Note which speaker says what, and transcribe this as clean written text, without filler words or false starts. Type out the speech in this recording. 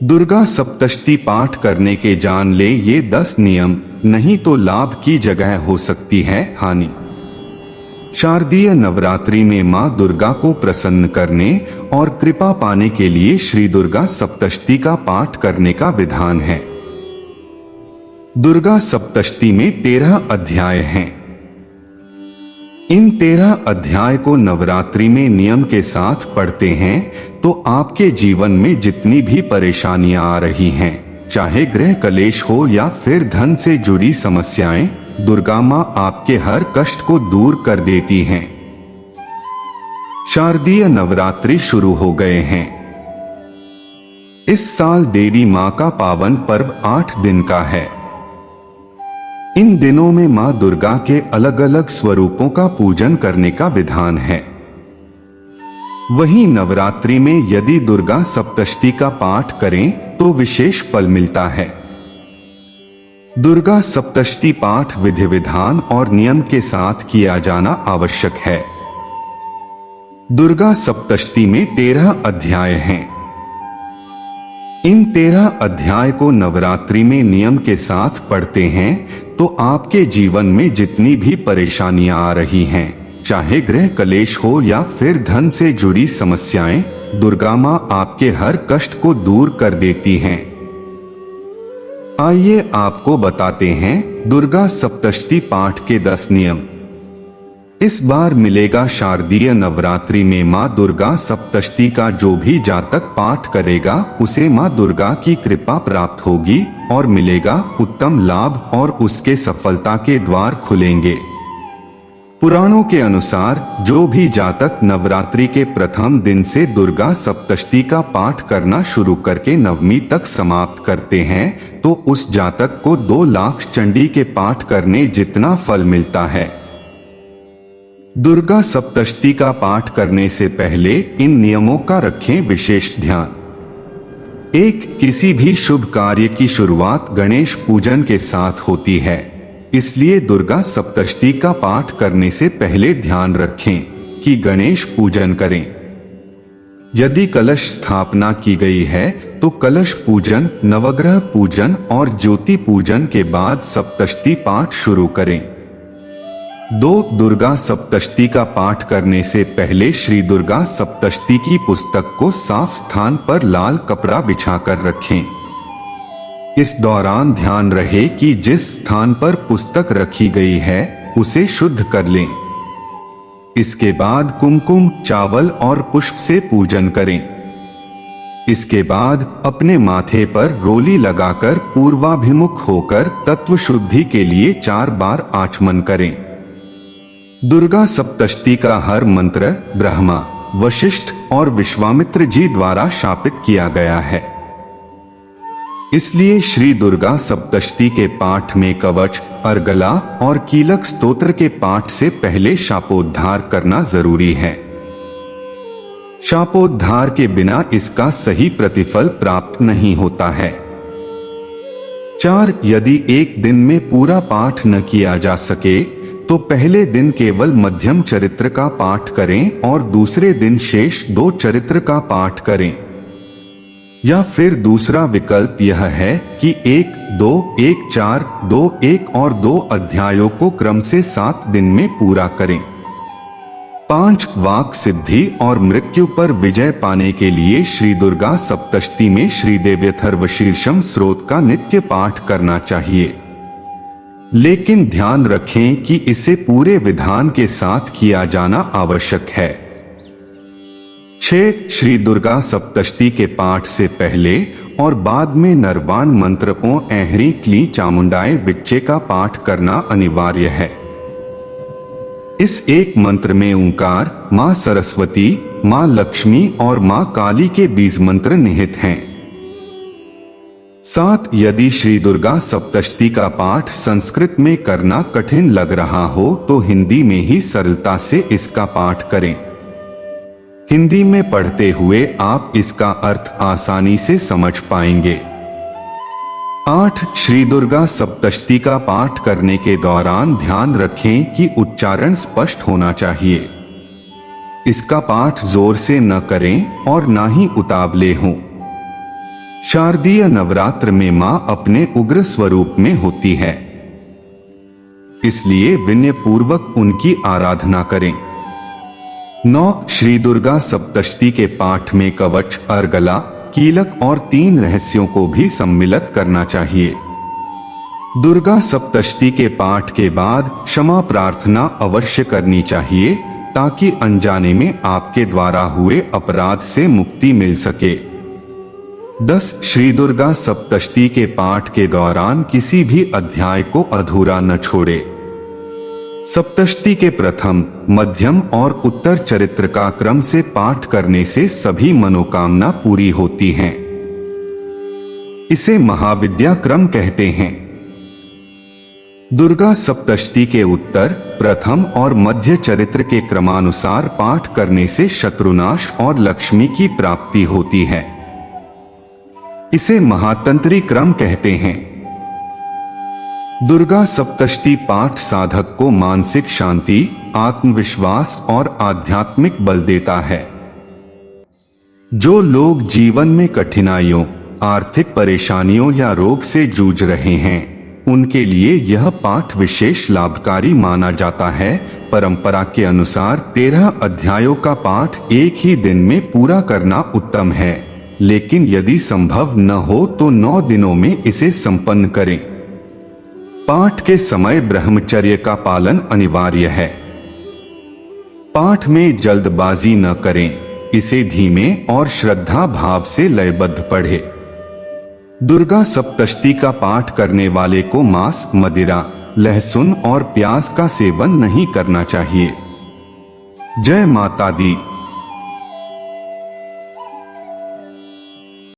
Speaker 1: दुर्गा सप्तशती पाठ करने के जान ले ये 10 नियम, नहीं तो लाभ की जगह हो सकती है हानि। शारदीय नवरात्रि में मां दुर्गा को प्रसन्न करने और कृपा पाने के लिए श्री दुर्गा सप्तशती का पाठ करने का विधान है। दुर्गा सप्तशती में 13 अध्याय हैं। इन 13 अध्याय को नवरात्रि में नियम के साथ पढ़ते हैं तो आपके जीवन में जितनी भी परेशानियां आ रही हैं, चाहे गृह कलेश हो या फिर धन से जुड़ी समस्याएं, दुर्गा मां आपके हर कष्ट को दूर कर देती हैं। शारदीय नवरात्रि शुरू हो गए हैं। इस साल देवी मां का पावन पर्व 8 दिन का है। इन दिनों में मां दुर्गा के अलग अलग स्वरूपों का पूजन करने का विधान है। वहीं नवरात्रि में यदि दुर्गा सप्तशती का पाठ करें तो विशेष फल मिलता है। दुर्गा सप्तशती पाठ विधि विधान और नियम के साथ किया जाना आवश्यक है। दुर्गा सप्तशती में 13 अध्याय हैं। इन 13 अध्याय को नवरात्रि में नियम के साथ पढ़ते हैं तो आपके जीवन में जितनी भी परेशानियां आ रही हैं, चाहे गृह कलेश हो या फिर धन से जुड़ी समस्याएं, दुर्गा मां आपके हर कष्ट को दूर कर देती हैं। आइए आपको बताते हैं दुर्गा सप्तशती पाठ के 10 नियम। इस बार मिलेगा शारदीय नवरात्रि में मां दुर्गा सप्तशती का जो भी जातक पाठ करेगा उसे मां दुर्गा की कृपा प्राप्त होगी और मिलेगा उत्तम लाभ और उसके सफलता के द्वार खुलेंगे। पुराणों के अनुसार जो भी जातक नवरात्रि के प्रथम दिन से दुर्गा सप्तशती का पाठ करना शुरू करके नवमी तक समाप्त करते हैं तो उस जातक को 2 लाख चंडी के पाठ करने जितना फल मिलता है। दुर्गा सप्तशती का पाठ करने से पहले इन नियमों का रखें विशेष ध्यान। 1. किसी भी शुभ कार्य की शुरुआत गणेश पूजन के साथ होती है, इसलिए दुर्गा सप्तशती का पाठ करने से पहले ध्यान रखें कि गणेश पूजन करें। यदि कलश स्थापना की गई है तो कलश पूजन, नवग्रह पूजन और ज्योति पूजन के बाद सप्तशती पाठ शुरू करें। 2. दुर्गा सप्तशती का पाठ करने से पहले श्री दुर्गा सप्तशती की पुस्तक को साफ स्थान पर लाल कपड़ा बिछाकर रखें। इस दौरान ध्यान रहे कि जिस स्थान पर पुस्तक रखी गई है उसे शुद्ध कर लें। इसके बाद कुमकुम, चावल और पुष्प से पूजन करें। इसके बाद अपने माथे पर रोली लगाकर पूर्वाभिमुख होकर तत्व शुद्धि के लिए 4 बार आचमन करें। दुर्गा सप्तशती का हर मंत्र ब्रह्मा, वशिष्ठ और विश्वामित्र जी द्वारा शापित किया गया है। इसलिए श्री दुर्गा सप्तशती के पाठ में कवच, अर्गला और कीलक स्तोत्र के पाठ से पहले शापोद्धार करना जरूरी है। शापोद्धार के बिना इसका सही प्रतिफल प्राप्त नहीं होता है। 4. यदि एक दिन में पूरा पाठ न किया जा सके तो पहले दिन केवल मध्यम चरित्र का पाठ करें और दूसरे दिन शेष 2 चरित्र का पाठ करें। या फिर दूसरा विकल्प यह है कि 1, 2, 1, 4, 2, 1 और 2 अध्यायों को क्रम से 7 दिन में पूरा करें। 5. वाक सिद्धि और मृत्यु पर विजय पाने के लिए श्री दुर्गा सप्तशती में श्रीदेव्यथर्वशीर्षम स्रोत का नित्य पाठ करना चाहिए, लेकिन ध्यान रखें कि इसे पूरे विधान के साथ किया जाना आवश्यक है। 6. श्री दुर्गा सप्तशती के पाठ से पहले और बाद में नरवान मंत्रपों ऐहरी क्ली चामुंडाए बिच्चे का पाठ करना अनिवार्य है। इस एक मंत्र में ओंकार, मां सरस्वती, मां लक्ष्मी और मां काली के बीज मंत्र निहित हैं। 7. यदि श्री दुर्गा सप्तशती का पाठ संस्कृत में करना कठिन लग रहा हो तो हिंदी में ही सरलता से इसका पाठ करें। हिंदी में पढ़ते हुए आप इसका अर्थ आसानी से समझ पाएंगे। 8. श्री दुर्गा सप्तशती का पाठ करने के दौरान ध्यान रखें कि उच्चारण स्पष्ट होना चाहिए। इसका पाठ जोर से न करें और ना ही उतावले हों। शारदीय नवरात्र में मां अपने उग्र स्वरूप में होती है, इसलिए विनय पूर्वक उनकी आराधना करें। 9 श्री दुर्गा सप्तशती के पाठ में कवच, अर्गला, कीलक और 3 रहस्यों को भी सम्मिलित करना चाहिए। दुर्गा सप्तशती के पाठ के बाद क्षमा प्रार्थना अवश्य करनी चाहिए, ताकि अनजाने में आपके द्वारा हुए अपराध से मुक्ति मिल सके। 10 श्री दुर्गा सप्तशती के पाठ के दौरान किसी भी अध्याय को अधूरा न छोड़े। सप्तशती के प्रथम, मध्यम और उत्तर चरित्र का क्रम से पाठ करने से सभी मनोकामना पूरी होती हैं। इसे महाविद्या क्रम कहते हैं। दुर्गा सप्तशती के उत्तर, प्रथम और मध्य चरित्र के क्रमानुसार पाठ करने से शत्रुनाश और लक्ष्मी की प्राप्ति होती है। इसे महातंत्री क्रम कहते हैं। दुर्गा सप्तशती पाठ साधक को मानसिक शांति, आत्मविश्वास और आध्यात्मिक बल देता है। जो लोग जीवन में कठिनाइयों, आर्थिक परेशानियों या रोग से जूझ रहे हैं, उनके लिए यह पाठ विशेष लाभकारी माना जाता है। परंपरा के अनुसार 13 अध्यायों का पाठ एक ही दिन में पूरा करना उत्तम है, लेकिन यदि संभव न हो तो 9 दिनों में इसे संपन्न करें। पाठ के समय ब्रह्मचर्य का पालन अनिवार्य है। पाठ में जल्दबाजी न करें, इसे धीमे और श्रद्धा भाव से लयबद्ध पढ़े। दुर्गा सप्तशती का पाठ करने वाले को मांस, मदिरा, लहसुन और प्याज का सेवन नहीं करना चाहिए। जय माता दी।